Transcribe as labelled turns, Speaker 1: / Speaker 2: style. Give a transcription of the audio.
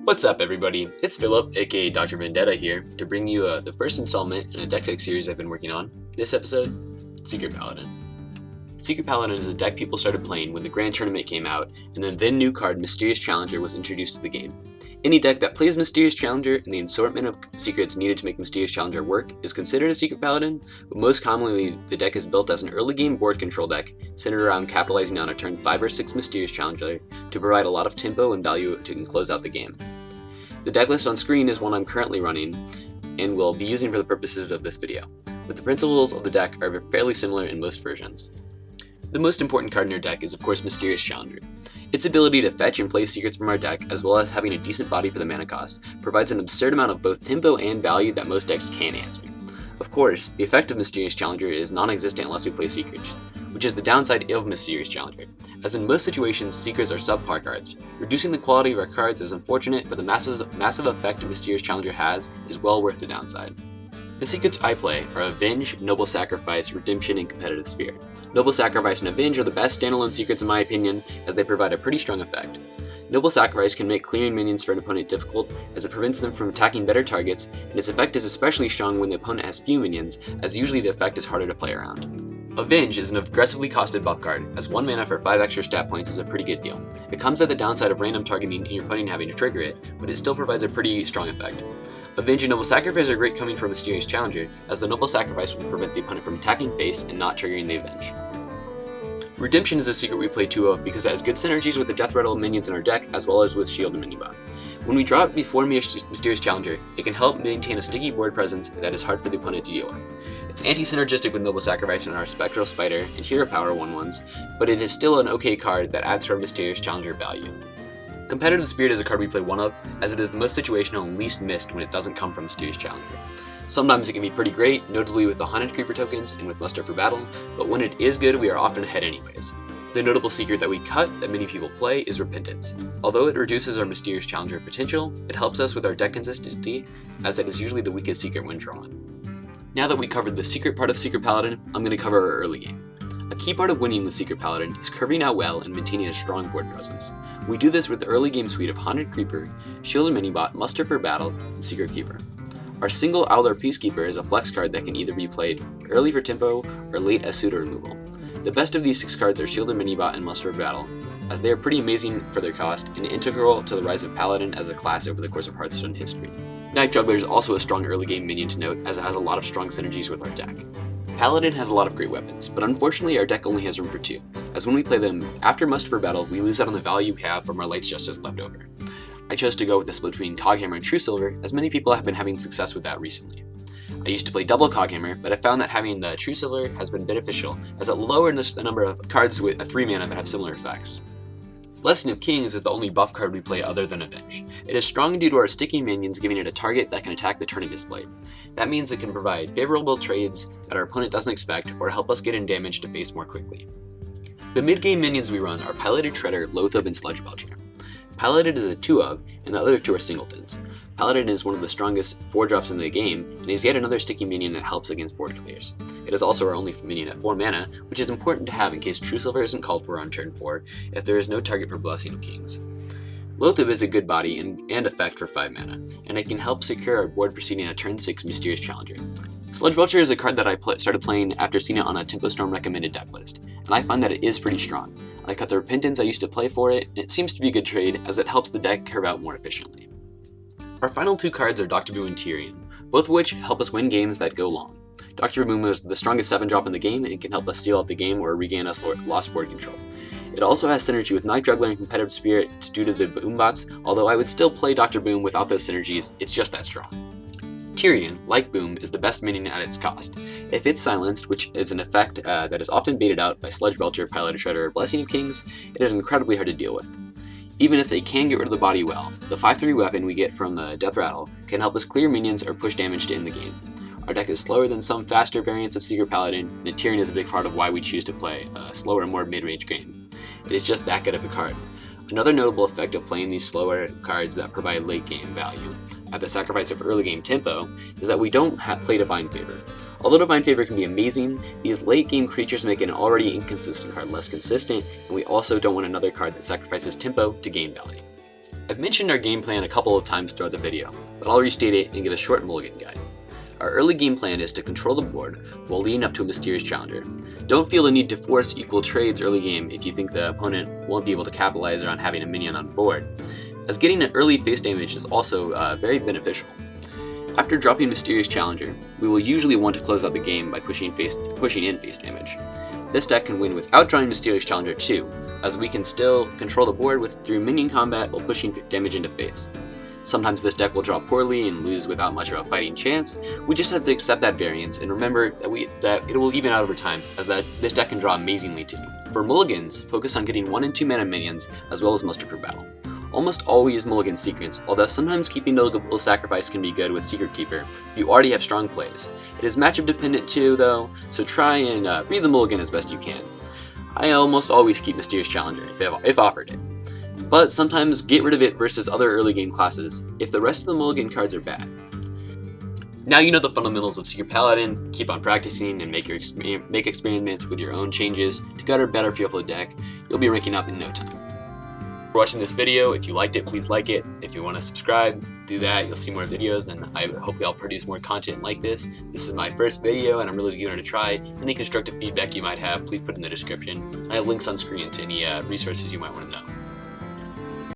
Speaker 1: What's up, everybody? It's Philip, aka Dr. Vendetta, here to bring you the first installment in a deck tech series I've been working on. This episode, Secret Paladin. Secret Paladin is a deck people started playing when the Grand Tournament came out, and the then new card Mysterious Challenger was introduced to the game. Any deck that plays Mysterious Challenger and the assortment of secrets needed to make Mysterious Challenger work is considered a Secret Paladin, but most commonly the deck is built as an early game board control deck centered around capitalizing on a turn 5 or 6 Mysterious Challenger to provide a lot of tempo and value to close out the game. The deck list on screen is one I'm currently running and will be using for the purposes of this video, but the principles of the deck are fairly similar in most versions. The most important card in our deck is of course Mysterious Challenger. Its ability to fetch and play secrets from our deck, as well as having a decent body for the mana cost, provides an absurd amount of both tempo and value that most decks can't answer. Of course, the effect of Mysterious Challenger is non-existent unless we play secrets, which is the downside of Mysterious Challenger, as in most situations secrets are subpar cards. Reducing the quality of our cards is unfortunate, but the massive effect Mysterious Challenger has is well worth the downside. The secrets I play are Avenge, Noble Sacrifice, Redemption, and Competitive Spirit. Noble Sacrifice and Avenge are the best standalone secrets in my opinion, as they provide a pretty strong effect. Noble Sacrifice can make clearing minions for an opponent difficult, as it prevents them from attacking better targets, and its effect is especially strong when the opponent has few minions, as usually the effect is harder to play around. Avenge is an aggressively costed buff card, as 1 mana for 5 extra stat points is a pretty good deal. It comes at the downside of random targeting and your opponent having to trigger it, but it still provides a pretty strong effect. Avenge and Noble Sacrifice are great coming from Mysterious Challenger, as the Noble Sacrifice will prevent the opponent from attacking face and not triggering the Avenge. Redemption is a secret we play 2 of because it has good synergies with the Death Rattle minions in our deck, as well as with Shield and Minibot. When we draw it before Mysterious Challenger, it can help maintain a sticky board presence that is hard for the opponent to deal with. It's anti-synergistic with Noble Sacrifice and our Spectral Spider and Hero Power 1/1s, but it is still an okay card that adds to our Mysterious Challenger value. Competitive Spirit is a card we play 1 of, as it is the most situational and least missed when it doesn't come from Mysterious Challenger. Sometimes it can be pretty great, notably with the Haunted Creeper tokens and with Muster for Battle, but when it is good we are often ahead anyways. The notable secret that we cut that many people play is Repentance. Although it reduces our Mysterious Challenger potential, it helps us with our deck consistency, as it is usually the weakest secret when drawn. Now that we covered the secret part of Secret Paladin, I'm going to cover our early game. A key part of winning with Secret Paladin is curving out well and maintaining a strong board presence. We do this with the early game suite of Haunted Creeper, Shield and Minibot, Muster for Battle, and Secret Keeper. Our single Owler Peacekeeper is a flex card that can either be played early for tempo or late as pseudo removal. The best of these 6 cards are Shield and Minibot and Muster for Battle, as they are pretty amazing for their cost and integral to the rise of Paladin as a class over the course of Hearthstone history. Night Juggler is also a strong early game minion to note, as it has a lot of strong synergies with our deck. Paladin has a lot of great weapons, but unfortunately our deck only has room for 2, as when we play them after Muster for Battle, we lose out on the value we have from our Light's Justice left over. I chose to go with a split between Coghammer and True Silver, as many people have been having success with that recently. I used to play double Coghammer, but I found that having the True Silver has been beneficial, as it lowers the number of cards with a 3 mana that have similar effects. Blessing of Kings is the only buff card we play other than Avenge. It is strong due to our sticky minions giving it a target that can attack the turn it is played. That means it can provide favorable trades that our opponent doesn't expect, or help us get in damage to face more quickly. The mid-game minions we run are Piloted Shredder, Loatheb, and Sludge Belcher. Paladin is a 2 of, and the other 2 are singletons. Paladin is one of the strongest 4-drops in the game, and is yet another sticky minion that helps against board clears. It is also our only minion at 4 mana, which is important to have in case True Silver isn't called for on turn 4 if there is no target for Blessing of Kings. Loatheb is a good body and effect for 5 mana, and it can help secure our board preceding a turn 6 Mysterious Challenger. Sludge Belcher is a card that I started playing after seeing it on a Tempo Storm recommended deck list, and I find that it is pretty strong. I cut the Repentance I used to play for it, and it seems to be a good trade as it helps the deck curve out more efficiently. Our final 2 cards are Dr. Boom and Tyrion, both of which help us win games that go long. Dr. Boom is the strongest 7-drop in the game and can help us seal out the game or regain us lost board control. It also has synergy with Night Juggler and Competitive Spirit due to the Boom bots, although I would still play Dr. Boom without those synergies, it's just that strong. Tyrion, like Boom, is the best minion at its cost. If it's silenced, which is an effect that is often baited out by Sludge Belcher, Piloted Shredder, or Blessing of Kings, it is incredibly hard to deal with. Even if they can get rid of the body well, the 5/3 weapon we get from the Death Rattle can help us clear minions or push damage to end the game. Our deck is slower than some faster variants of Secret Paladin, and Tyrion is a big part of why we choose to play a slower and more mid-range game. It is just that good of a card. Another notable effect of playing these slower cards that provide late game value, at the sacrifice of early game tempo, is that we don't play Divine Favor. Although Divine Favor can be amazing, these late game creatures make an already inconsistent card less consistent, and we also don't want another card that sacrifices tempo to gain value. I've mentioned our game plan a couple of times throughout the video, but I'll restate it and give a short mulligan guide. Our early game plan is to control the board while leading up to a mysterious challenger. Don't feel the need to force equal trades early game if you think the opponent won't be able to capitalize on having a minion on board, as getting an early face damage is also very beneficial. After dropping Mysterious Challenger, we will usually want to close out the game by pushing in face damage. This deck can win without drawing Mysterious Challenger too, as we can still control the board through minion combat while pushing damage into face. Sometimes this deck will draw poorly and lose without much of a fighting chance. We just have to accept that variance and remember that it will even out over time, as this deck can draw amazingly too. For mulligans, focus on getting 1 and 2 mana minions as well as muster per battle. Almost always mulligan secrets, although sometimes keeping notable sacrifice can be good with Secret Keeper if you already have strong plays. It is matchup dependent too though, so try and read the mulligan as best you can. I almost always keep Mysterious Challenger if offered it, but sometimes get rid of it versus other early game classes if the rest of the mulligan cards are bad. Now you know the fundamentals of Secret Paladin. Keep on practicing and make experiments with your own changes to get a better feel for the deck. You'll be ranking up in no time. For watching this video. If you liked it, please like it. If you want to subscribe, do that. You'll see more videos, and hopefully I'll produce more content like this. This is my first video, and I'm really eager to try. Any constructive feedback you might have, please put in the description. I have links on screen to any resources you might want to know.